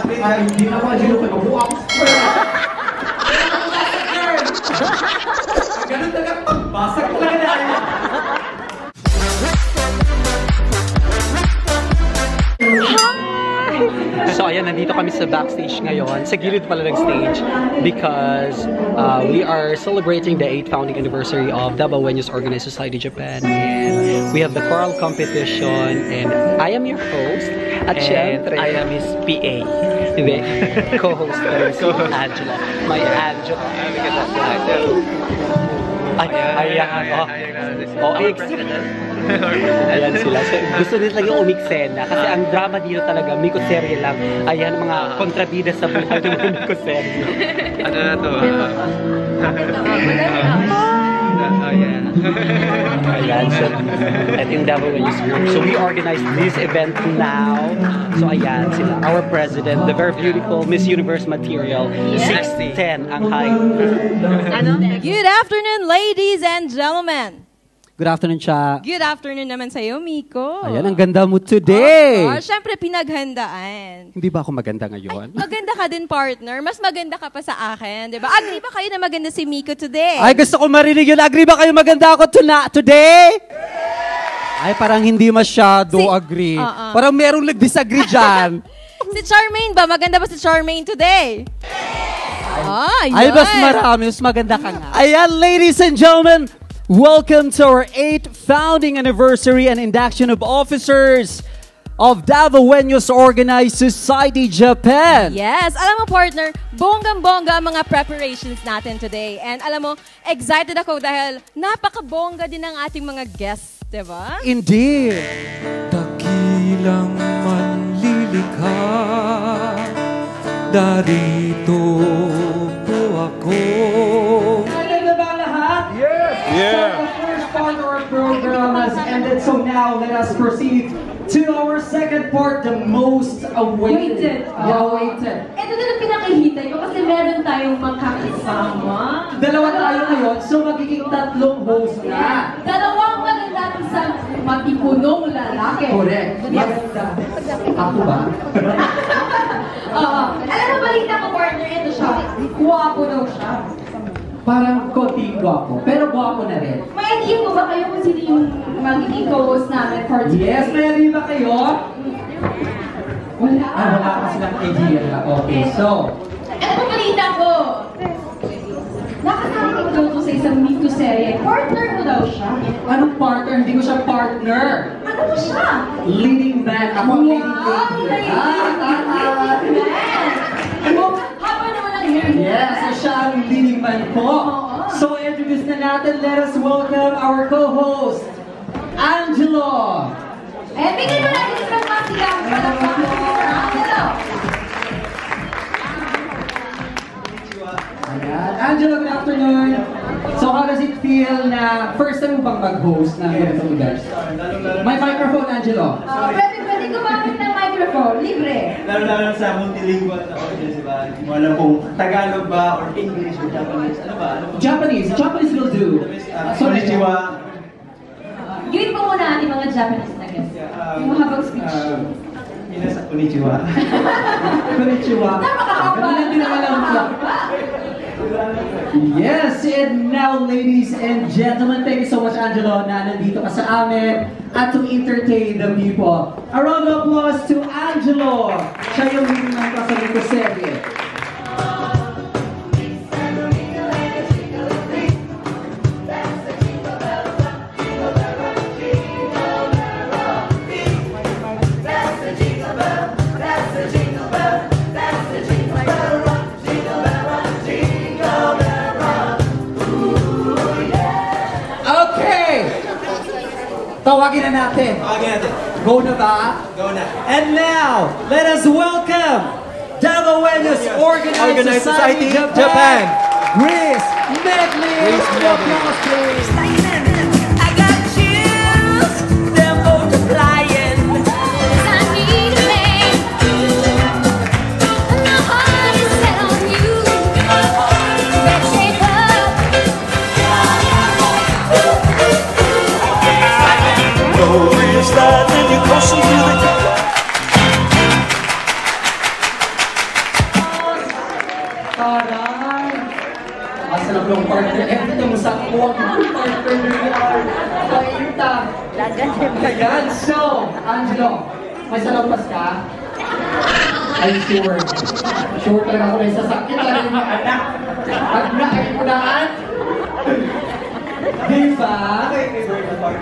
Hindi na ako Angelo ko. Nabuha ako sa ganun talaga pagbasag ko lang na. So ayan, nandito kami sa backstage ngayon, sa gilid pala ng stage, because we are celebrating the 8th founding anniversary of Davao Wenyos Organized Society Japan, and we have the choral competition, and I am your host, at syempre, I am his PA. Hindi, co-host ko rin si Angela. My Angela. Ayan sila. So, gusto nila talaga umiksena kasi ang drama dito talaga, mikoserye lang. Ayan, mga kontrabida sa buhay ng mga mikoserye. Ano na to? Ayan, so ito yung Davao Wenyos Group. So we organized this event now. So ayan sila, our president, the very beautiful Miss Universe material, 6'10" ang height. Good afternoon, ladies and gentlemen. Good afternoon, Cha. Good afternoon naman sa'yo, Miko. Ayan, ang ganda mo today. Siyempre, pinaghandaan. Hindi ba ako maganda ngayon? Ay, maganda ka din, partner. Mas maganda ka pa sa akin, di ba? Agree ba kayo na maganda si Miko today? Ay, gusto ko marinig yun. Agree ba kayo maganda ako today? Ay, parang hindi masyado agree. Parang merong nag-disagree dyan. Si Charmaine ba? Maganda ba si Charmaine today? Ay, mas marami. Mas maganda ka nga. Ayan, ladies and gentlemen, welcome to our 8th founding anniversary and induction of officers of Davao Wenyos Organized Society Japan. Yes, alam mo, partner, bonggang-bongga ang mga preparations natin today. And alam mo, excited ako dahil napaka-bongga din ang ating mga guests, di ba? Indeed. Dakilang manlilikha, darito po ako. Yeah. So the first part of our program has ended, so now let us proceed to our second part, the most awaited. Awaited. Ito na lang pinakihintay ko kasi meron tayong makakasama. Dalawa tayo ngayon, so magiging tatlong host na. Dalawang maganda sa matipunong lalaki. Correct. Maganda. Ako ba? Alam mo, balita ko, partner, ito siya. Guwapo daw siya. Parang konting gwapo, pero gwapo na rin. May idea po ba kayo kung sino yung magiging co-host namin for today? Yes, may idea ba kayo? Wala. Wala pa silang idea. Okay, so. Ano po balita ko? Nakasama ko daw to sa isang Miko serye. Partner mo daw siya. Anong partner? Hindi ko siya partner. Ano po siya? Leading man. Ako ang leading lady. Haba naman ang hair. Yes, so siya ang leading man po. So introduce na natin. Let us welcome our co-host, Angelo. Bigyan mo natin isang masigang Angelo. Ayan. Angelo, good afternoon. So how does it feel na first time mo bang mag-host ng ganitong event? May microphone, Angelo. Pwede gumamit ng microphone. Libre. Lalo sa multilingual na audience, diba? Hindi mo alam kung Tagalog ba or English or Japanese. Ano ba? Japanese. Japanese will do. Konnichiwa. Gawin po muna ating mga Japanese na guests. Yung mahabang speech. Minasa, konnichiwa. Konnichiwa. Napakahaba. Ganun lang din naman lang siya. Yes, and now, ladies and gentlemen, thank you so much, Angelo, na nandito ka sa amin at to entertain the people. A round of applause to Angelo. Siya yung leading ng Kasalito Serye. Tawagin na natin. Go na ba? Go na. And now, let us welcome Davao Wenyos Organized Society Japan. Grace Medley. I got chills, they're multiplying. I need a man. My heart is set on you. Let's shape up. No real slide when you're closer to the Sarap ng partner. Every time mo sa kuwag ng partner mo. Painta. Ayan. So, Angelo, may salampas ka? I'm sure. Sure talaga ako may sasakit talaga yung mga anak. At na ay punaan. Diba? Favorite na part.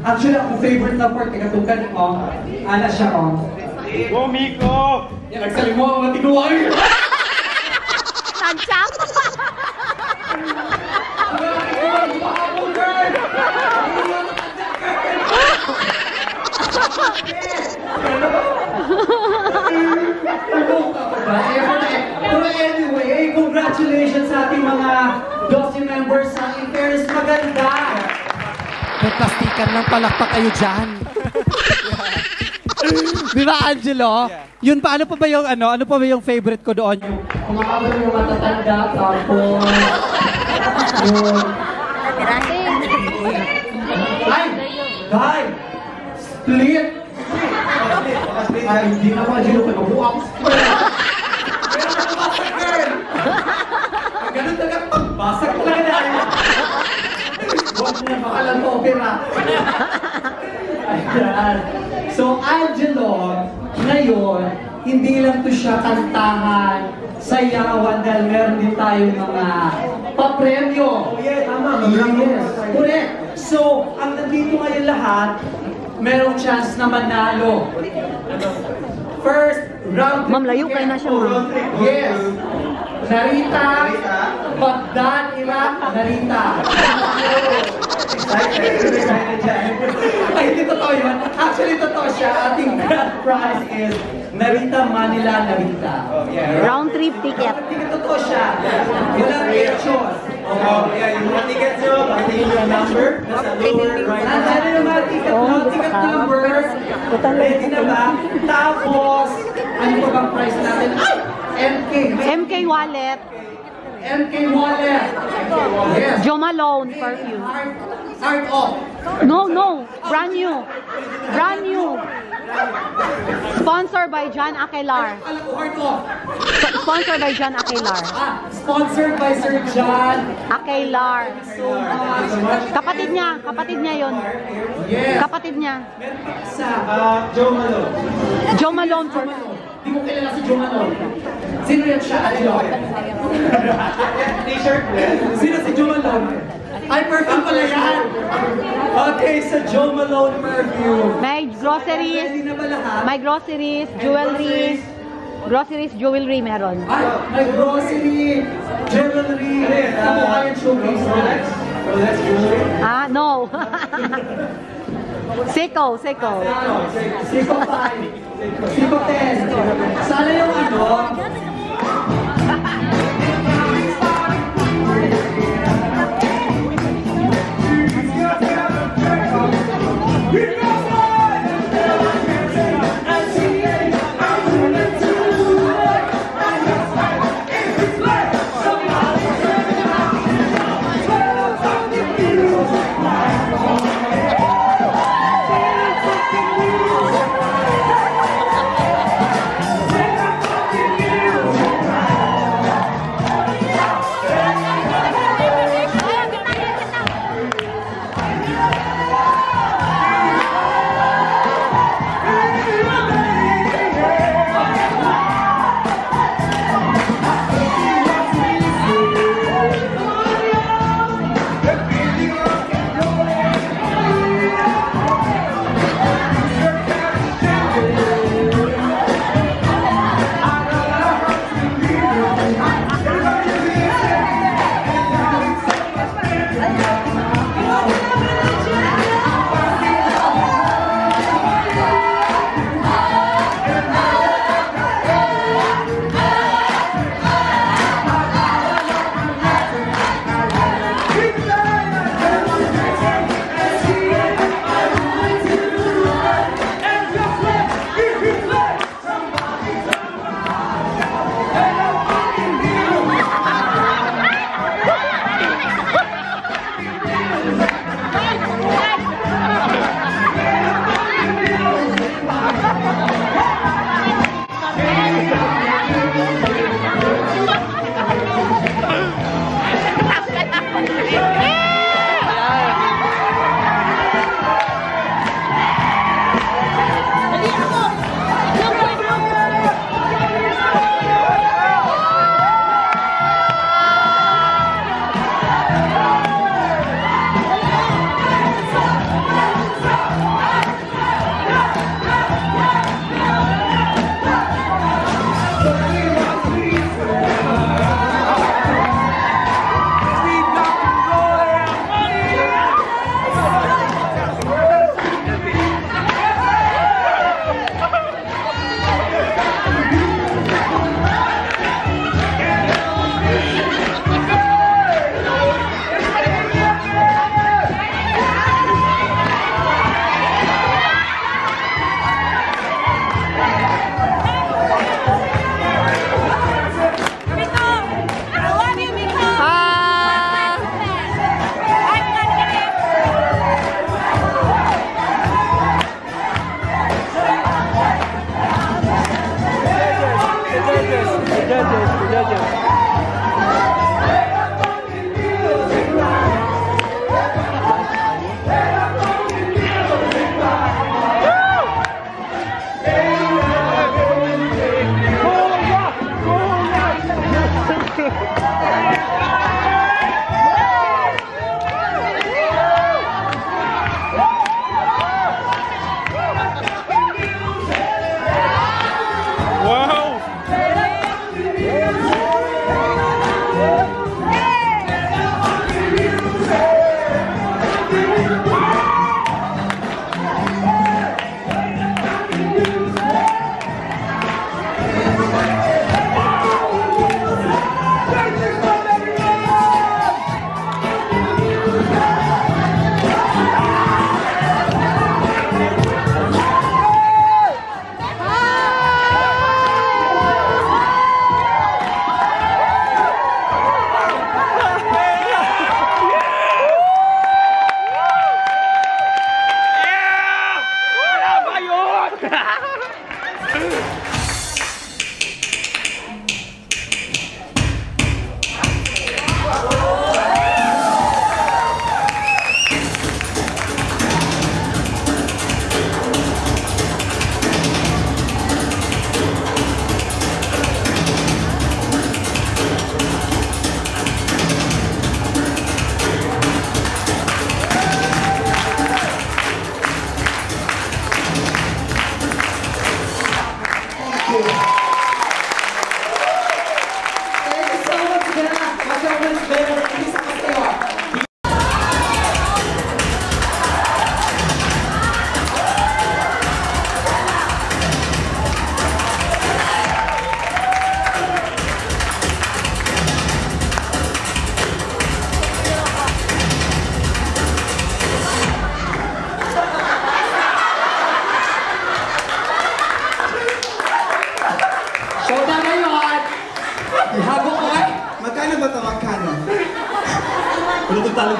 Actually, ako favorite na part, katukan mo, ana siya ko. Go, Miko! Yan, nagsaling mo ang matiguan. Tanchak! Pero anyway, congratulations sa ating mga Dossi members sa Iferis. Maganda! May plastikan ng palakpak kayo dyan. Di ba, Angelo? Yun pa, ano pa ba yung, ano pa ba yung favorite ko doon? Kumakabot yung matatanda, tapos... yung... Ay! Ay! Split! Ay, hindi na ako, Angelo, kaya mabuha ako split! Pero nakabasag, girl! Ganun talaga, pagbasag talaga na. Huwag na makalang opera. Ayan. So, Angelo, ngayon, hindi lang to siya kantahan, sayawan, dahil meron din tayong mga papremyo. Oh, yeah, tama. Yes, correct. So, ang nandito ngayon lahat, merong chance na manalo. First, round trip. Ma'am, layo kayo na siya, ma'am. Yes. Narita, Baghdad, Iraq, Narita. Ay, hindi totoo yun. Actually, totoo siya. Ating grand prize is Narita, Manila, Narita. Round trip ticket. Hindi totoo siya. Walang etos. Yung mga tickets nyo, pakitingin nyo ang number. Nasa lower right hand. Nandiyan yung mga ticket number. Ready na ba? Tapos, ano pa bang price natin? Ay! MK. MK Wallet. MK Wallet. Yes. Jo Malone perfume. Art off. No. Brand new. Brand new. Sponsored by John Akelar. Alam ko, art off. Sponsored by John Akelar. Sponsored by Sir John. Akelar. So much. Kapatid niya yon. Yes. Kapatid niya. Sa Joe Malone. Jo Malone perfume. Di ko kilala si Joe Malone. Sino yan siya? Angelo? T-shirt. Sino si Joe Malone? Ay, perfume pala yan! Okay, sa Joe Malone perfume. May groceries. Ready na ba lahat? May groceries, jewelry. Groceries, jewelry meron. Ay, may grocery, jewelry, kabuhayan showcase. Rolex jewelry. No. Seiko. Siko 5, Siko 10. Sana yung ano?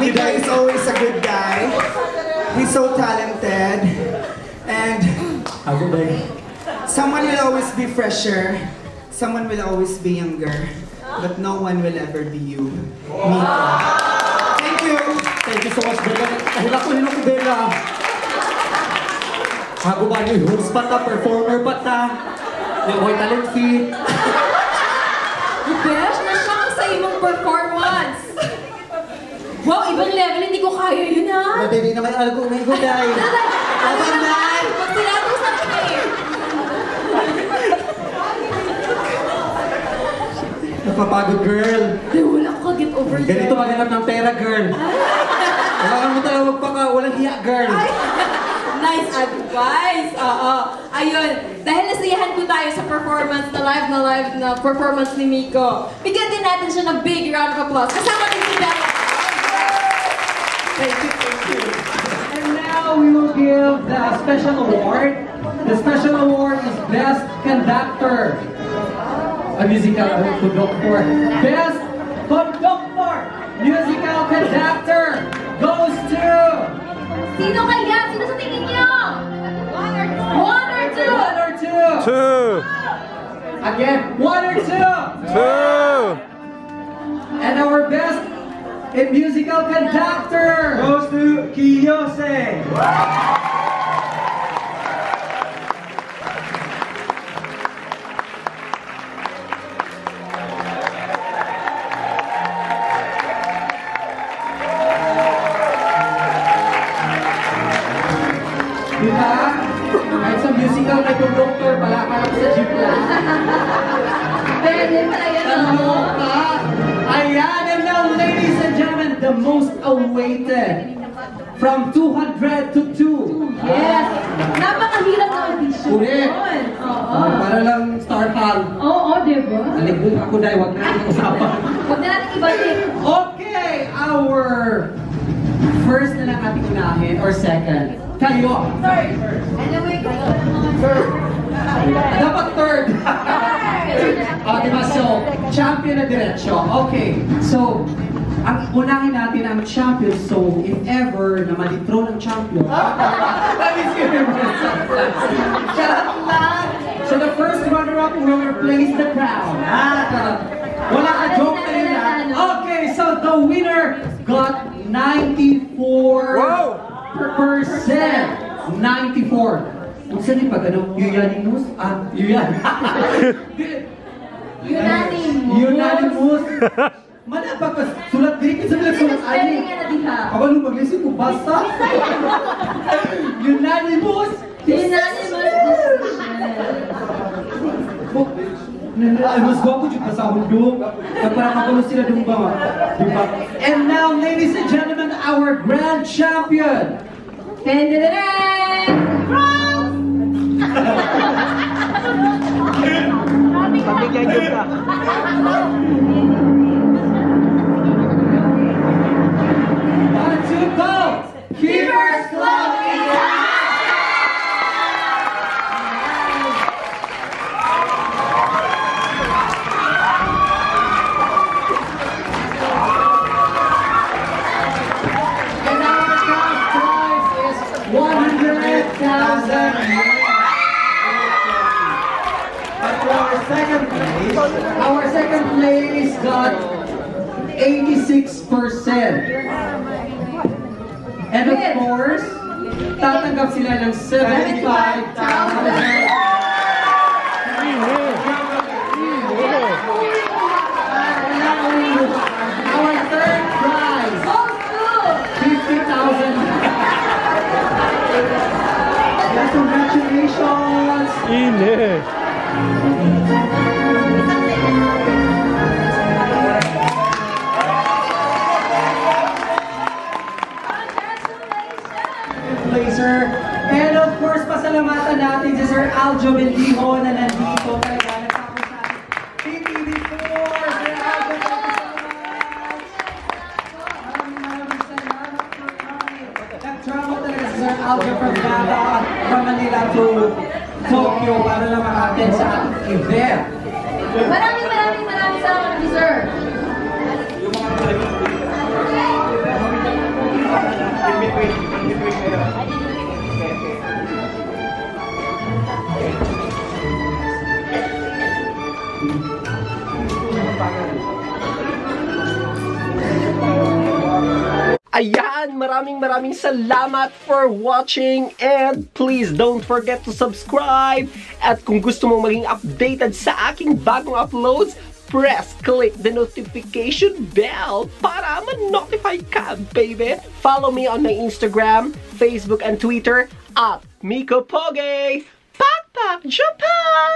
The guy is always a good guy. He's so talented. And someone will always be fresher. Someone will always be younger. But no one will ever be you. Miko. Thank you. Thank you so much, Bella. Kahit ako nino ko, Bella. Ako ba niyo, host pa ta, performer pa ta. Yung boy talent fee. Besh, na-shock sa imong performance. Wow, ibang level, hindi ko kaya yun ha. Hindi naman alam ko, may good day. Abang na! Pag tinato sa akin. Napapagod, girl. Ay, wala ko get over there. Ganito maghanap ng pera, girl. Wala mo talaga magpaka, walang hiya, girl. Ay, nice advice. Oo. Ayun, dahil nasiyahan ko tayo sa performance, na live na performance ni Miko. Bigyan din natin siya ng big round of applause. Kasama din si Bella. Thank you, thank you. And now we will give the special award. The special award is Best Conductor. A musical conductor. Best Conductor! Musical Conductor goes to... Sino kaya? Sino sa tingin niyo? One or two? One or two? Two. Again, one or two? Two. And our best in musical conductor goes to Kiyose. Diba? Kahit sa musical may conductor, palakalang sa jeep lang. Pwede pala yan. Kaloka! Ayan, and now, ladies and gentlemen, the most awaited. From 200 to 2. Yes! Napakahirap na audition. Correct. Oo. Para lang star hall. Oo, diba? Alikod ako dahil wag na natin usapan. Huwag na natin ibalik. Okay, our first na lang ating unahin or second. Kayo. Third. Anyway, Third. Dapat third. Diba? So, champion na diretsyo. Okay. So, ang unahin natin ang champion. So, if ever na ma-dethrone ang champion. That is universal. Charot lang. So, the first runner-up will place the crown. Wala ka joke na yun Okay, so the winner got 94%. 94. Kung saan yung pag ano? Unanimous? Unanimous. Mana ba ka sulat diri sa bilang sulat ani? Abang lu mag-isip ko basta. Unanimous. Ay, mas gwapo dyan ka sa mundo. Para makulo sila dun ba? Diba? And now, ladies and gentlemen, our grand champion. Pabigyan nyo ka. One, two, go! Keepers Club is And our cash prize is 100,000. Our second place got 86%. And of course, tatanggap sila ng 75,000. Our third prize, 50,000. Yes, congratulations! Blazer. And of course, pasalamatan natin si Sir Aljo Bendijo na nandito talaga. Nagtapos sa ating PTV4. Sir Aljo, thank you so much. Maraming salamat for coming. Nag-travel talaga si Sir Aljo from Manila to Tokyo para lang makaten sa ating event. Maraming salamat, sir. Ayan, maraming salamat for watching and please don't forget to subscribe at kung gusto mong maging updated sa aking bagong uploads, click the notification bell para ma-notify ka, baby. Follow me on my Instagram, Facebook, and Twitter at Miko Poge. Pak Pak Japan!